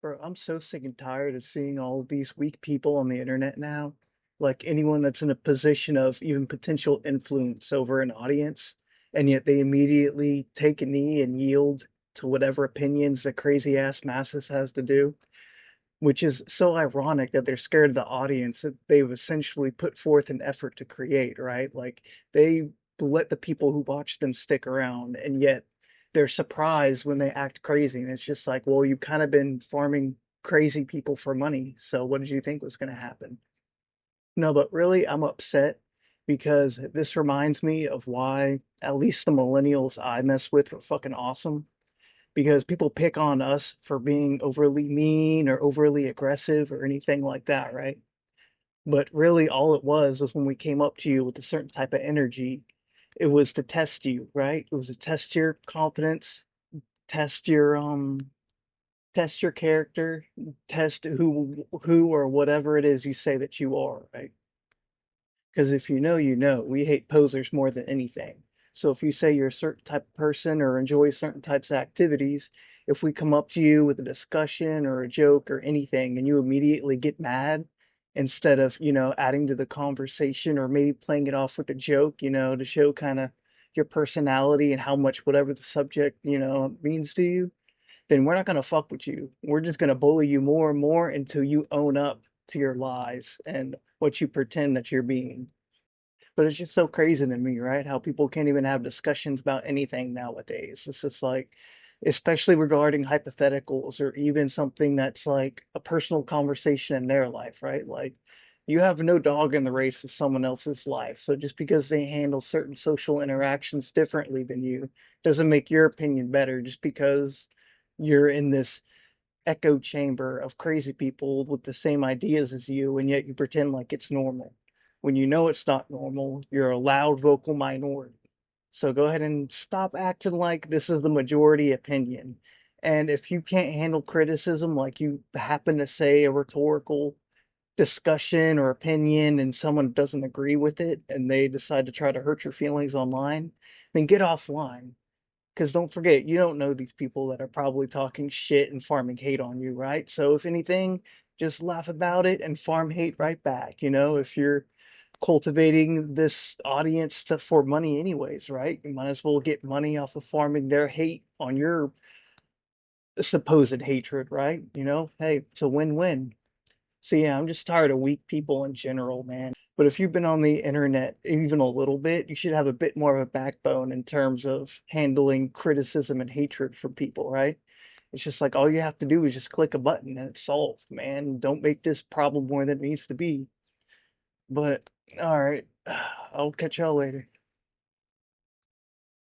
Bro, I'm so sick and tired of seeing all of these weak people on the internet now. Like anyone that's in a position of even potential influence over an audience, and yet they immediately take a knee and yield to whatever opinions the crazy ass masses has to do, which is so ironic that they're scared of the audience that they've essentially put forth an effort to create, right? Like they let the people who watch them stick around, and yet they're surprised when they act crazy. And it's just like, well, you've kind of been farming crazy people for money. So what did you think was going to happen? No, but really, I'm upset because this reminds me of why at least the millennials I mess with are fucking awesome, because people pick on us for being overly mean or overly aggressive or anything like that, right? But really, all it was when we came up to you with a certain type of energy, it was to test you, right? It was to test your confidence, test your character, test who or whatever it is you say that you are, right? Because if you know, you know. We hate posers more than anything. So if you say you're a certain type of person or enjoy certain types of activities, if we come up to you with a discussion or a joke or anything and you immediately get mad instead of, adding to the conversation or maybe playing it off with a joke, to show kind of your personality and how much whatever the subject, means to you, then we're not going to fuck with you. We're just going to bully you more and more until you own up to your lies and what you pretend that you're being. But it's just so crazy to me, right? How people can't even have discussions about anything nowadays. It's just like, especially regarding hypotheticals or even something that's like a personal conversation in their life, right? Like, you have no dog in the race of someone else's life. So just because they handle certain social interactions differently than you doesn't make your opinion better just because you're in this echo chamber of crazy people with the same ideas as you, and yet you pretend like it's normal. When you know it's not normal, you're a loud vocal minority. So go ahead and stop acting like this is the majority opinion. And if you can't handle criticism, like you happen to say a rhetorical discussion or opinion and someone doesn't agree with it and they decide to try to hurt your feelings online, then get offline. Because don't forget, you don't know these people that are probably talking shit and farming hate on you, right? So if anything, just laugh about it and farm hate right back. If you're cultivating this audience for money anyways, right? You might as well get money off of farming their hate on your supposed hatred, right? Hey, it's a win-win. So yeah, I'm just tired of weak people in general, man. But if you've been on the internet even a little bit, you should have a bit more of a backbone in terms of handling criticism and hatred from people, right? It's just like all you have to do is just click a button and it's solved, man. Don't make this problem more than it needs to be. But all right, I'll catch y'all later.